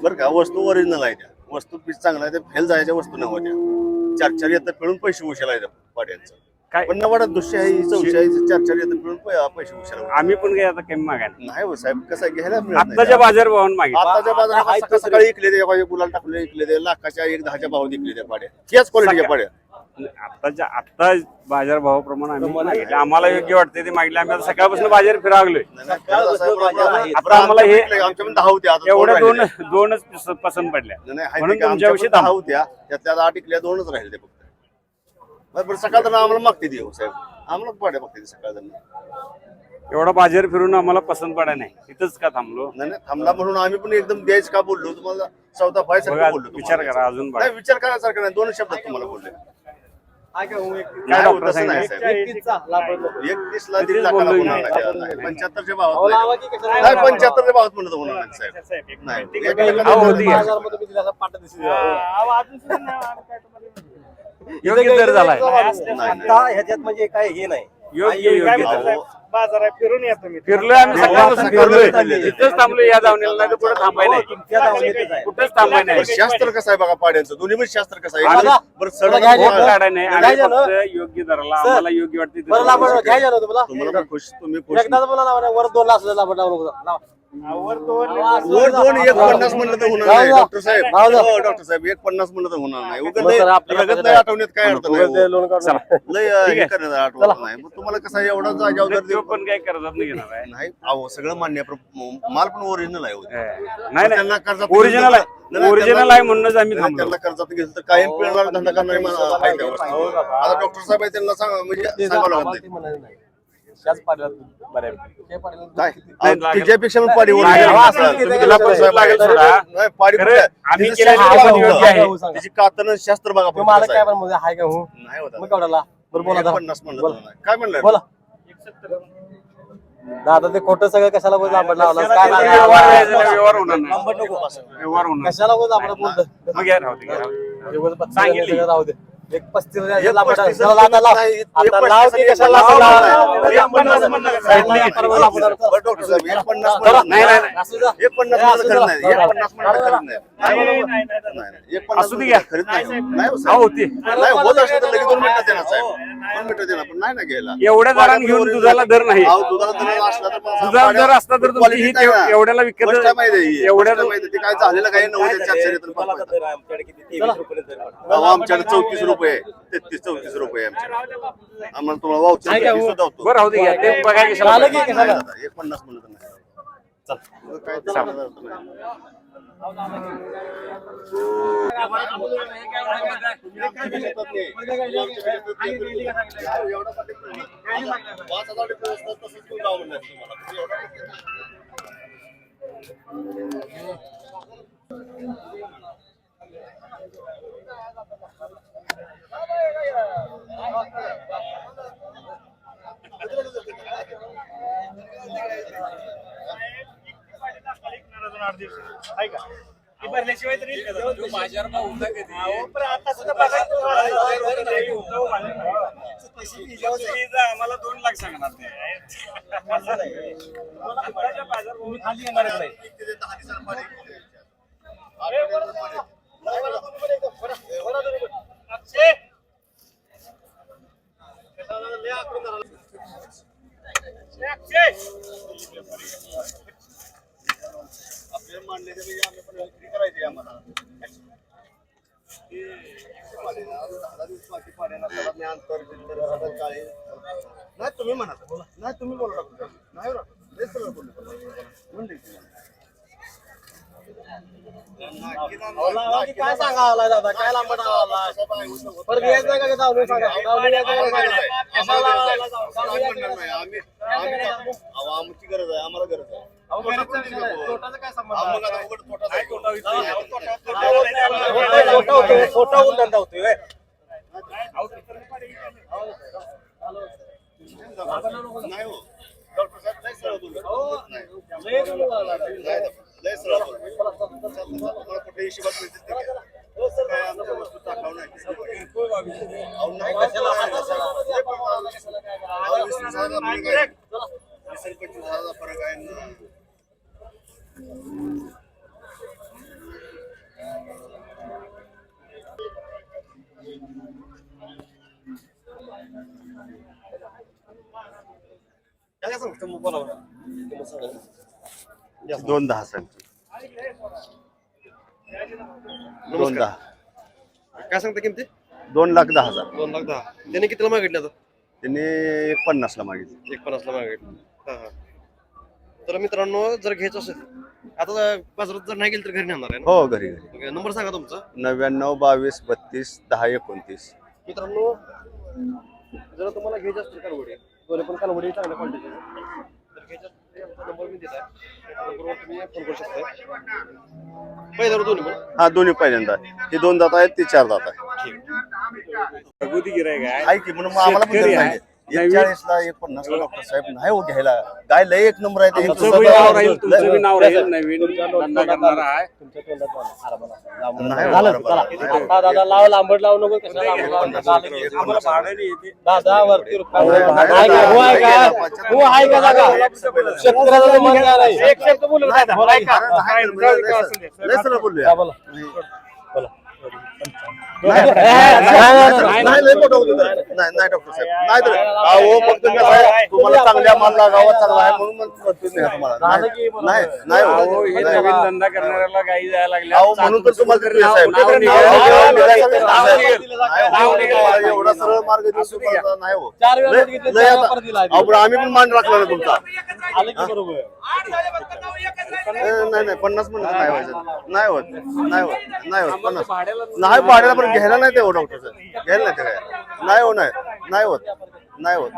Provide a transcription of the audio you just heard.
बरं का, वस्तू ओरिजिनल आहे त्या, वस्तू पीस चांगला आहे, त्या फेल जायच्या वस्तू नव्हत्या. 4-4 येतात पिळून पैसे उशाला येतात पाड्यांचं. काय पण नवाडात 200 आहे, 400 आहे, 4-4 येतात पिळून पैसे उशाला. आम्ही पण काय आता कमी मागायला नाही हो साहेब, कसं आहे, घ्यायला मिळत नाही. आत्ताच्या बाजार भावानं मागितलं. आताच्या बाजारात सकाळी इकले ते गुलाल टाकले, इकले ते लाखाच्या 1-10च्या भावात इकले त्या पाड्या, त्याच क्वालिटीच्या पाड्या. आता बाजार भावाप्रमाणे आम्ही मागितले. आम्हाला योग्य वाटते ते मागितले. आम्ही आता सकाळपासून बाजार फिरागलोय. आता आम्हाला हे आमच्या 10 होत्या, एवढ्या दोनच पसंत पडल्या म्हणून तुमच्याविषयी आमच्या 10 होत्या, त्यातल्या 8 इकल्या, 2च राहिले ते फक्त. बरं सकाळ तर आम्हाला मागते देऊ साहेब, आम्हाला पाड्या मागते सकाळ. एवढा बाजार फिरून आम्हाला पसंत पडा नाही, इथंच का थांबलो. नाही थांबला म्हणून आम्ही पण एकदम द्यायचं का बोललो तुम्हाला, सौदा फायसारखं बोललो. विचार करा अजून नाही, विचार करायसारखं नाही, 2 शब्दात तुम्हाला बोलले. काय डॉक्टर सांगितलं? 31 ला 1.5 लाखाला होणार नाही, 75च्या भावात नाही, 75च्या भावात म्हणत होणार नाही साहेब. नाही योग्य दर झालाय ह्याच्यात म्हणजे काय हे नाही. योग्य बाजार फिरून येतो मी. फिरलोय आम्ही सकाळपासून फिरलोय, इथंच थांबलोय या दावणीला, नाही तर पुढे थांबाय नाही, कुठेच थांबाय नाही. शास्त्र कसं आहे बघा पाड्यांचं, दोन्ही पण शास्त्र कसं आहे. बरं काढाय नाही, आम्ही फक्त योग्य दराला आम्हाला योग्य वाटते तुम्हाला पण खुश, तुम्ही खुश. वर 2 लाख वर 1.50 म्हणलं तर होणार नाही डॉक्टर साहेब. हो, डॉक्टर साहेब 1.50 म्हणलं तर होणार नाही. रगत नाही आठवण्यात काय अर्थ नाही. लय हे करण्यात आठवत नाही. मग तुम्हाला कसं आहे, एवढा जागेवर तो पण काय कर्जात नाही घेणार आहे. नाही. अहो सगळं मान्य, माल पण ओरिजिनल आहे. नाही त्यांना कर्जात ओरिजिनल आहे, ओरिजिनल आहे म्हणूनच आम्ही थांबलो. त्यांना कर्जात घेतलं तर कायम पिळणारा धंदा करणारे आहे त्या वस्तू. आता डॉक्टर साहेब आहे, त्यांना सांगा म्हणजे सांगावं लागत नाही. तिच्यापेक्षा पण पाडी तिची कातन शास्त्र बघा. मला काय पण हाय का हो नाही होता. मग केवढ्याला बरं बोला 50 म्हणलं काय म्हणलं बोला. दादा ते खोटं सगळं कशाला बोल आपण लावला काय व्यवहार होणार नाही, व्यवहार होणार कशाला बोल आपण बोलतो मग या राहू दे. सांगितली राहू दे. 1.35 नाही असू दे घ्या. ना घ्यायला. एवढ्या दराने घेऊन दुधाला दर नाही. दुधाला दर असता तर तुमची ही एवढ्याला विकत एवढ्या काय झालेलं काय आमच्याकडे 34 रुपये 33-34 रुपये आम्हाला तुम्हाला वावचं बरं राहू दे घ्या. ते बघा कशाला 1.50 म्हणलं तर भरल्याशिवाय तरी आम्हाला 2 लाख सांगणार खाली येणार नाही. आपल्याला मांडले आम्ही पण विक्री करायची आम्हाला. नाही तुम्ही म्हणा, नाही तुम्ही बोला नाही काय सांगा दादा काय लांब परत यायचं का जाऊ सांगा आमची गरज आहे, आम्हाला गरज आहे. छोटा होऊन धंदा होतोय. नाही हो डॉक्टर साहेब नाही सरळ लय सरळ कुठे हिशोबात मिळते काय आमच्या वस्तू टाकाव नाही. 20-25,000 फरक आहे ना. काय सांगतो मग बोला बरं. किंमत सांगा. 2.10 सांगतो. 2.10. काय सांगता किमती? 2,10,000. 2,10,000. त्याने कितीला मागितलं आता? त्यांनी 1,50ला मागितलं. 1,50ला मागितलं. हा हा. तर मित्रांनो जर घ्यायचं असेल आता बाजारात जर नाही गेलं तर घरी नेणार आहे ना? हो घरी घरी. ओके, नंबर सांगा तुमचा. 99 22 32 10 29. मित्रांनो जर तुम्हाला घ्यायचं असतील कालवडी दोन्ही पण कालवडी चांगल्या क्वालिटीचे तर घ्यायचं असतील आमचा नंबर मी दिला त्या नंबरवर तुम्ही फोन करू शकता. पहिल्यावर दोन्ही पण हा दोन्ही पहिल्यांदा. हे 2 दात आहेत, ते 4 दात आहेत. घरगुती गिरायक आहे. आहे की म्हणून मग आम्हाला पण शेतकरी गरज आहे. नाही. 1,40ला 1,50ला डॉक्टर साहेब नाही हो घ्यायला. गाय लय एक नंबर आहे ते. तुमचं बी नाव राहील, तुमचं बी नाव राहील. नवीन धंदा करणारा आहे. नाही हो, झालं, बरोबर. चला. नाही. आता दादा लाव लांबट लावू नको कशाला लांबट लावू नको. आम्हाला भाड्याने येते. दादा वरती रुपये नाही, आहे का? हो आहे का? हो आहे का जागा? शेतकऱ्याला मन काय नाही. एक शब्द बोलू दादा. बोला की. ऐका. लय सरळ बोलूया. हा, बोला. नाही, नाही, नाही, लय मोठं होतं. नाही डॉक्टर साहेब नाही तर अहो फक्त कसं आहे, तुम्हाला चांगल्या मालला गावात चांगला आहे म्हणून म्हणतो तुम्हाला. नाही नाही अहो, हो. हे नवीन धंदा करणाऱ्याला गाई जायला लागल्या. अहो म्हणून तर तुम्हाला नाव- देतोय साहेब. नाव निघेल. नाव निघेल. नाव निघेल. नाव निघेल. एवढा सरळ मार्ग दिसतो तुम्हाला नाही हो. 4 वेळा लय- घेतले, लय 4 आता- वेळा दिला. अहो, पण आम्ही पण मान राखला ना तुमचा. आलं की बरोबर. नाही 50 म्हणत नाही व्हायचं. नाही होत 50 भाड्याला नाही भाड्याला पण घ्यायला नाही ते हो डॉक्टर साहेब. घ्यायला नाही ते काय नाही हो नाही होत.